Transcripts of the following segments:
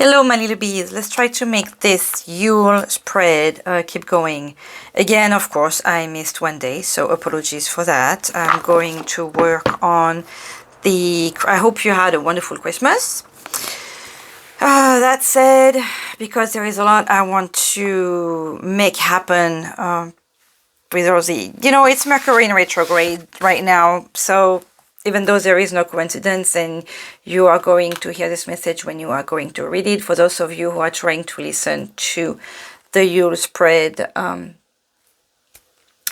Hello my little bees, let's try to make this Yule spread keep going. Again, of course, I missed one day, so apologies for that. I'm going to work on I hope you had a wonderful Christmas. That said, because there is a lot I want to make happen with Rosie. You know, it's Mercury in retrograde right now, so even though there is no coincidence, and you are going to hear this message when you are going to read it, for those of you who are trying to listen to the Yule spread,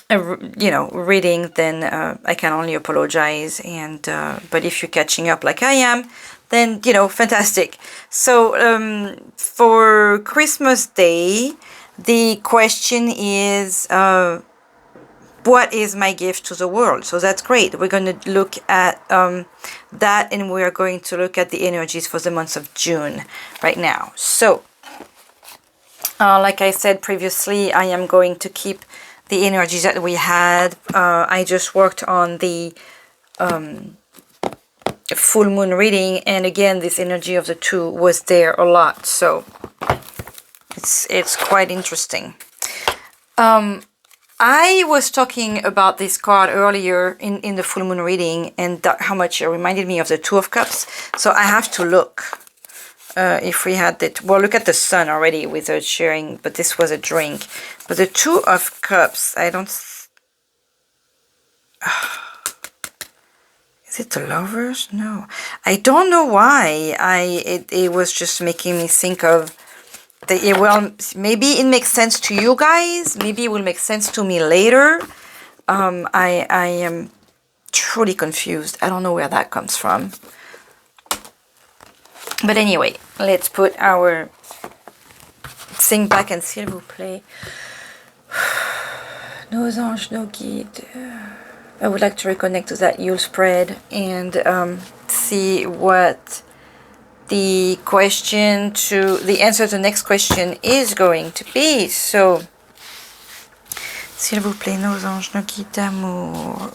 reading, then I can only apologize. And but if you're catching up like I am, then fantastic. So for Christmas Day, the question is, what is my gift to the world? So that's great. We're going to look at that, and we're going to look at the energies for the month of June right now. So like I said previously, I am going to keep the energies that we had. I just worked on the full moon reading, and again, this energy of the two was there a lot. So it's quite interesting. I was talking about this card earlier in the full moon reading, and how much it reminded me of the Two of Cups. So I have to look if we had it. Well, look at the sun already without sharing, but this was a drink. But the Two of Cups, I don't... Is it the Lovers? No. I don't know why. It was just making me think of... well, maybe it makes sense to you guys. Maybe it will make sense to me later. I am truly confused. I don't know where that comes from. But anyway, let's put our thing back, and s'il vous plaît. Nos anges, nos guides. I would like to reconnect to that Yule spread and see what the answer to the next question is going to be. So, s'il vous plaît, nos anges, nos guides d'amour.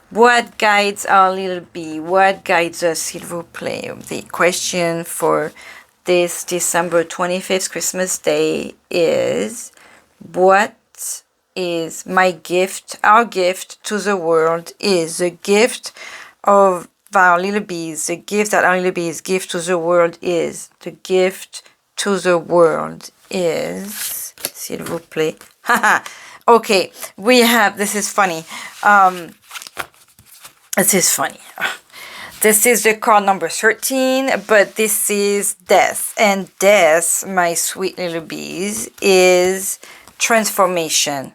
What guides our little bee? What guides us, s'il vous plaît? The question for this December 25th Christmas Day is, what is my gift, our gift to the world is? The gift of our little bees, the gift that our little bees give to the world is, the gift to the world is, s'il vous plaît. Okay, we have, this is funny. This is funny. This is the card number 13, but this is death. And death, my sweet little bees, is transformation.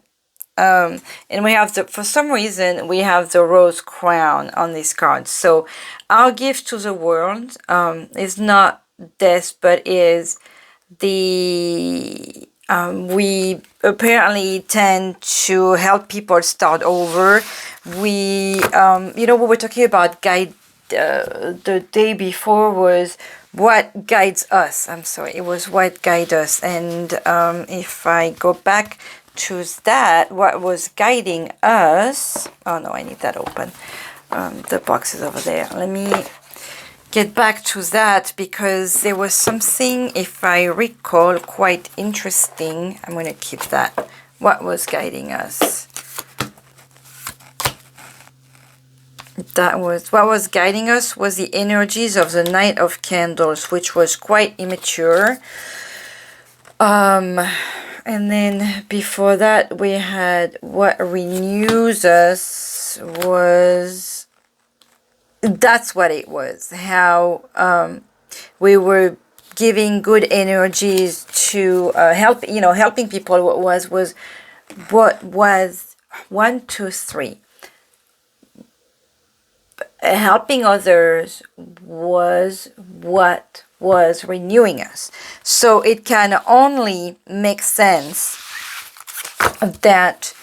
And we have for some reason, we have the rose crown on this card. So our gift to the world is not death, but is the... we apparently tend to help people start over. We, what we're talking about guide the day before was what guides us. I'm sorry, it was what guides us. And if I go back to that, what was guiding us... Oh no, I need that open. The box is over there. Let me get back to that, because there was something, if I recall, quite interesting. I'm going to keep that. What was guiding us? What was guiding us was the energies of the Knight of Candles, which was quite immature. And then before that, we had what renews us was... That's what it was. How we were giving good energies to helping people. What was 1, 2, 3. Helping others was what was renewing us. So it can only make sense that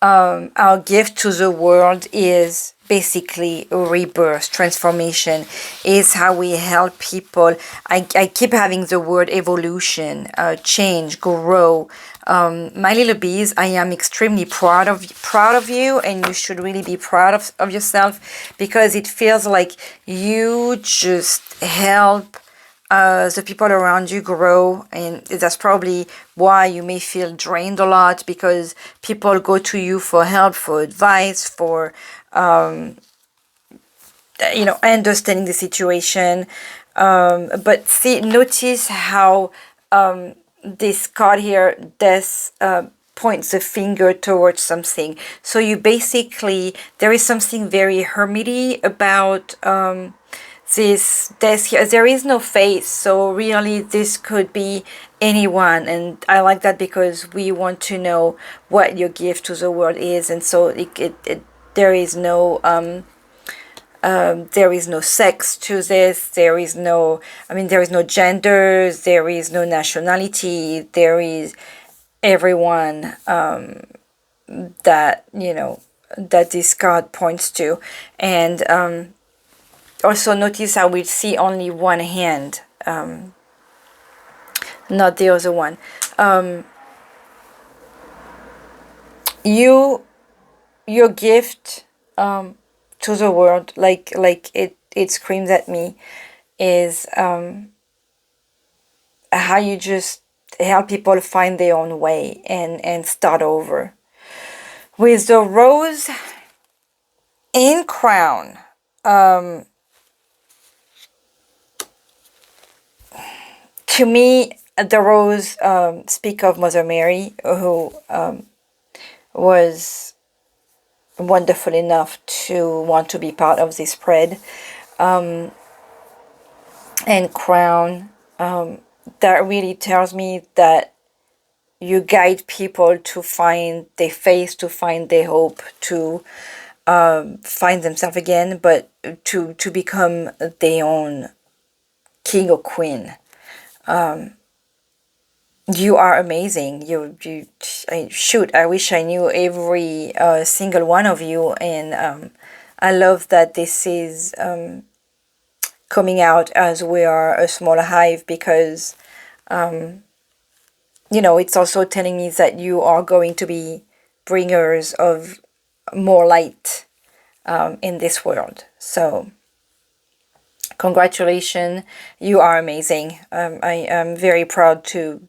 our gift to the world is basically a rebirth, transformation, is how we help people. I keep having the word evolution, change, grow. My little bees, I am extremely proud of you, and you should really be proud of yourself, because it feels like you just help the people around you grow, and that's probably why you may feel drained a lot, because people go to you for help, for advice, for understanding the situation. But see, notice how this card here, Death, points the finger towards something. So you basically, there is something very hermity about this Death here. There is no face, so really this could be anyone, and I like that, because we want to know what your gift to the world is. And so there is no sex to this. There is no, there is no gender, there is no nationality, there is everyone that that this card points to. And also notice I will see only one hand, not the other one. Your gift to the world, like it screams at me, is how you just help people find their own way and start over. With the rose in crown, to me, the rose speak of Mother Mary, who was wonderful enough to want to be part of this spread. And crown, that really tells me that you guide people to find their faith, to find their hope, to find themselves again, but to become their own king or queen. You are amazing. I wish I knew every single one of you, and I love that this is coming out as we are a small hive, because it's also telling me that you are going to be bringers of more light in this world. So congratulations, you are amazing. I am very proud to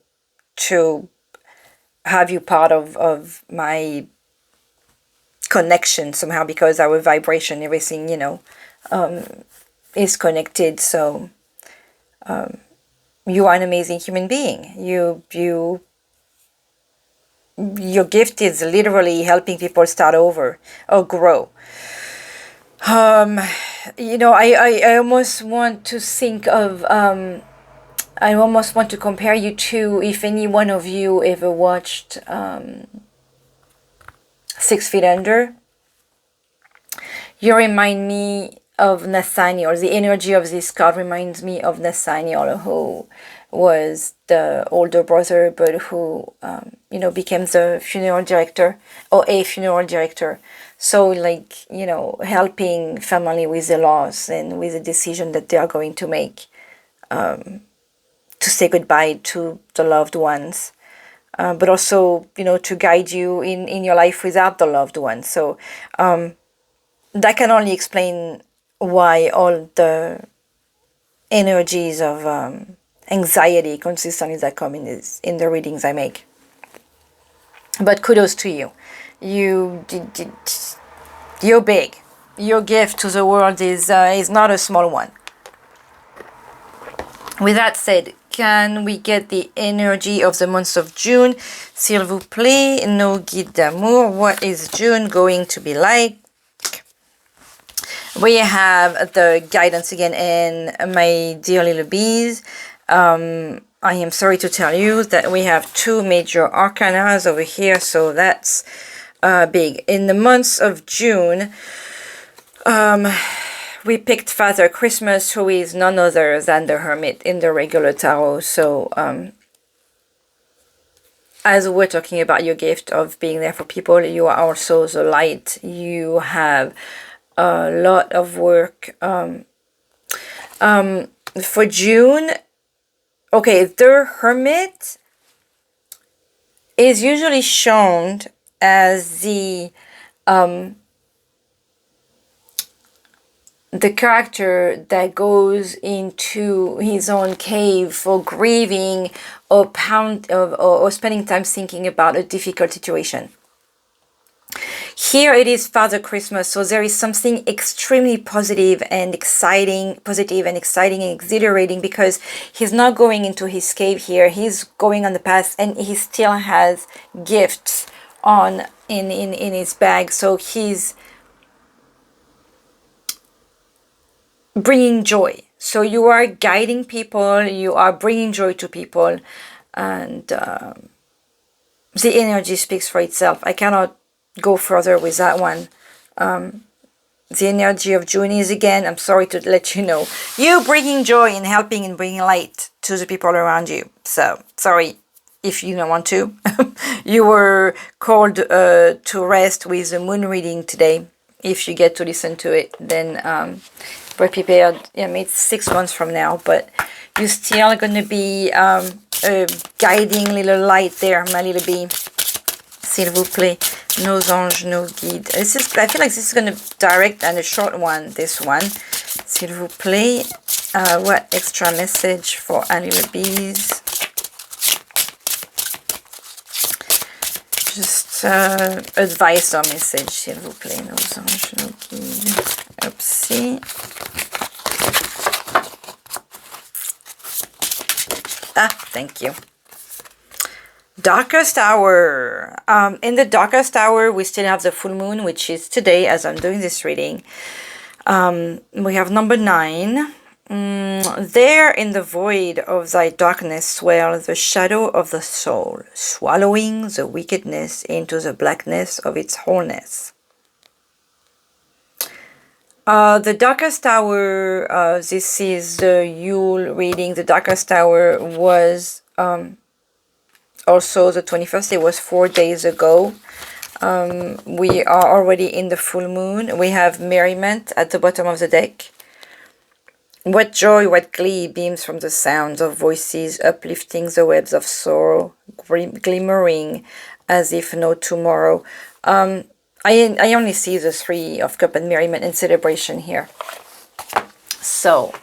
have you part of my connection somehow, because our vibration, everything, is connected. So you are an amazing human being. Your gift is literally helping people start over or grow. I almost want to think of I almost want to compare you to, if any one of you ever watched 6 Feet Under. You remind me of Nathaniel. The energy of this card reminds me of Nathaniel, who was the older brother, but who became the funeral director, or a funeral director. So helping family with the loss and with the decision that they are going to make, to say goodbye to the loved ones, but also to guide you in your life without the loved ones. So that can only explain why all the energies of anxiety consistently that come in the readings I make. But kudos to you. You're big. Your gift to the world is not a small one. With that said, can we get the energy of the month of June? S'il vous plaît, nos guides d'amour. What is June going to be like? We have the guidance again, and my dear little bees, I am sorry to tell you that we have 2 major arcanas over here, so that's big. In the month of June, we picked Father Christmas, who is none other than the Hermit in the regular tarot. So as we're talking about your gift of being there for people, you are also the light. You have a lot of work. For June, okay, the Hermit is usually shown as the character that goes into his own cave for grieving or spending time thinking about a difficult situation. Here it is Father Christmas, so there is something extremely positive and exciting and exhilarating, because he's not going into his cave here, he's going on the path, and he still has gifts in his bag, so he's bringing joy. So you are guiding people, you are bringing joy to people, and the energy speaks for itself. I cannot go further with that one. The energy of June is, again, I'm sorry to let you know, you bringing joy and helping and bringing light to the people around you. So sorry if you don't want to. You were called to rest with the moon reading today. If you get to listen to it, then be prepared. I mean, it's 6 months from now, but you're still going to be a guiding little light there, my little bee. S'il vous plaît, nos anges, nos guides. This is, I feel like this is going to direct, and a short one, this one. S'il vous plaît, what extra message for our little bees? Just advice or message, s'il vous plaît, nos anges, nos guides. Oopsie. Ah, thank you. Darkest hour. In the darkest hour, we still have the full moon, which is today as I'm doing this reading. We have number 9. There in the void of thy darkness swell the shadow of the soul, swallowing the wickedness into the blackness of its wholeness. The darkest hour, this is the Yule reading. The darkest hour was also the 21st. It was 4 days ago. We are already in the full moon. We have merriment at the bottom of the deck. What joy, what glee beams from the sounds of voices uplifting the webs of sorrow, glimmering as if no tomorrow. I only see the 3 of Cups and merriment and celebration here. So,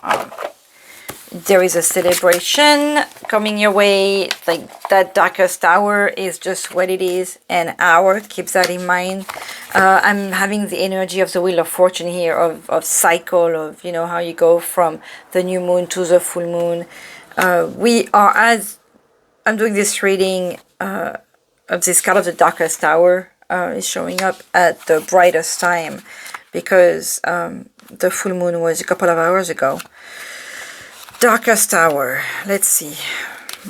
there is a celebration coming your way. Like, that darkest hour is just what it is, an hour. Keep that in mind. I'm having the energy of the Wheel of Fortune here, of cycle, of, you know, how you go from the new moon to the full moon. We are, as I'm doing this reading of this card of the darkest hour, is showing up at the brightest time, because the full moon was a couple of hours ago. Darkest hour. Let's see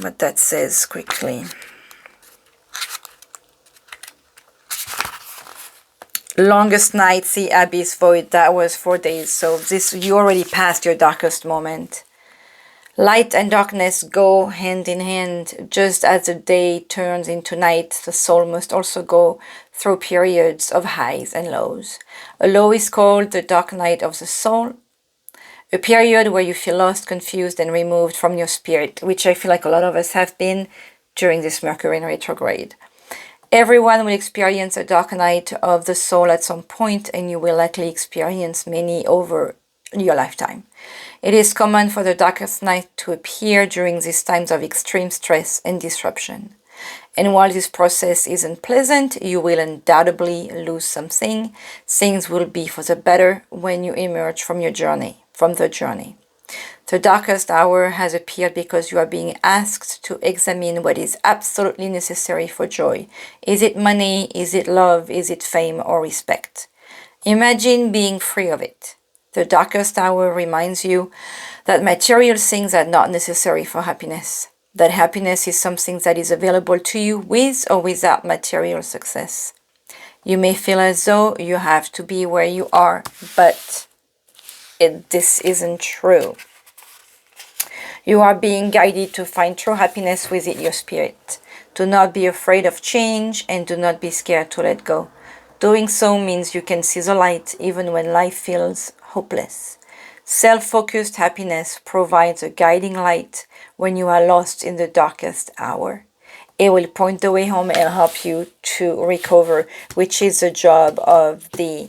what that says quickly. Longest night, the abyss void. That was 4 days. So this, you already passed your darkest moment. Light and darkness go hand in hand. Just as the day turns into night, the soul must also go through periods of highs and lows. A low is called the dark night of the soul. A period where you feel lost, confused, and removed from your spirit, which I feel like a lot of us have been during this Mercury in retrograde. Everyone will experience a dark night of the soul at some point, and you will likely experience many over your lifetime. It is common for the darkest night to appear during these times of extreme stress and disruption. And while this process isn't pleasant, you will undoubtedly lose something. Things will be for the better when you emerge from the journey. The darkest hour has appeared because you are being asked to examine what is absolutely necessary for joy. Is it money? Is it love? Is it fame or respect? Imagine being free of it. The darkest hour reminds you that material things are not necessary for happiness. That happiness is something that is available to you with or without material success. You may feel as though you have to be where you are, but this isn't true. You are being guided to find true happiness within your spirit. Do not be afraid of change and do not be scared to let go. Doing so means you can see the light even when life feels hopeless. Self-focused happiness provides a guiding light when you are lost in the darkest hour. It will point the way home and help you to recover, which is the job of the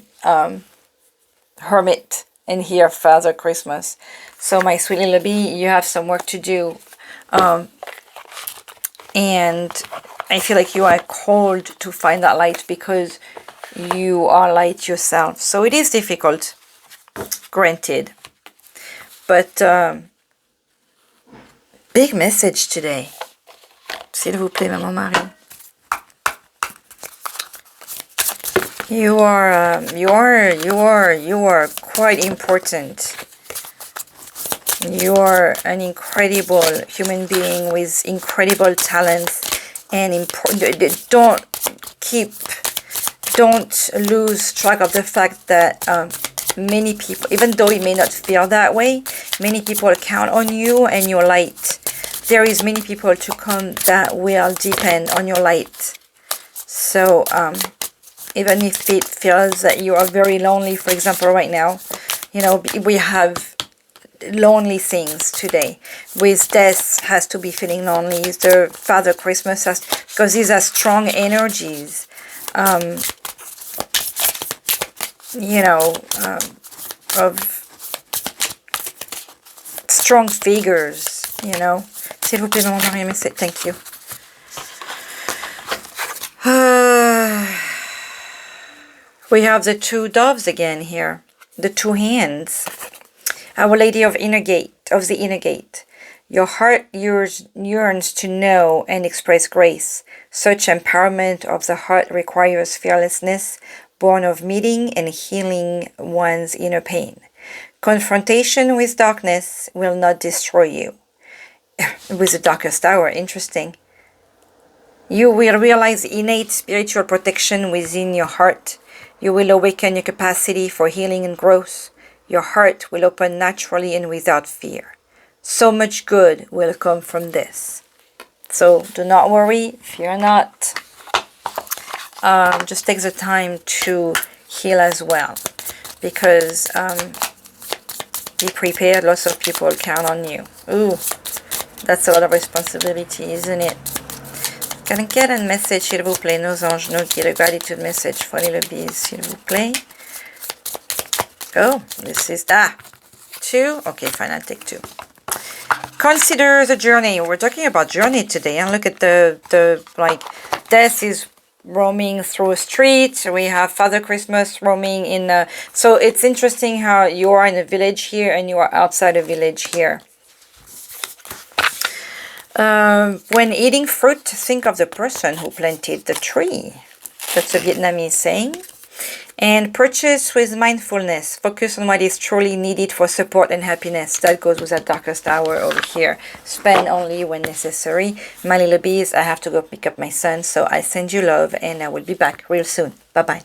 hermit and here Father Christmas. So my sweet little bee, you have some work to do. And I feel like you are called to find that light because you are light yourself. So it is difficult, granted. But big message today. S'il vous plaît, Maman Marie. You are quite important. You are an incredible human being with incredible talents and don't lose track of the fact that many people, even though it may not feel that way, many people count on you and your light. There is many people to come that will depend on your light. So even if it feels that you are very lonely, for example, right now, you know, we have lonely things today. With death has to be feeling lonely. The Father Christmas has, because these are strong energies. You know, of strong figures, you know. S'il vous plaît, Maman Marie, thank you. We have the two doves again here, the two hands. Our Lady of the Inner Gate. Your heart yearns to know and express grace. Such empowerment of the heart requires fearlessness, born of meeting and healing one's inner pain. Confrontation with darkness will not destroy you. With the darkest hour, interesting. You will realize innate spiritual protection within your heart. You will awaken your capacity for healing and growth. Your heart will open naturally and without fear. So much good will come from this. So do not worry, fear not. Just take the time to heal as well, because be prepared. Lots of people count on you. Ooh, that's a lot of responsibility, isn't it? Can I get a message, s'il vous plaît, nos anges, nos guides, a gratitude message for little bees, s'il vous plaît. Oh, this is two. Okay, fine, I'll take two. Consider the journey. We're talking about journey today, and look at the like death is roaming through a street. We have Father Christmas roaming in so it's interesting how you are in a village here and you are outside a village here. When eating fruit, think of the person who planted the tree. That's a Vietnamese saying. And purchase with mindfulness. Focus on what is truly needed for support and happiness. That goes with that darkest hour over here. Spend only when necessary. My little bees, I have to go pick up my son. So I send you love and I will be back real soon. Bye-bye.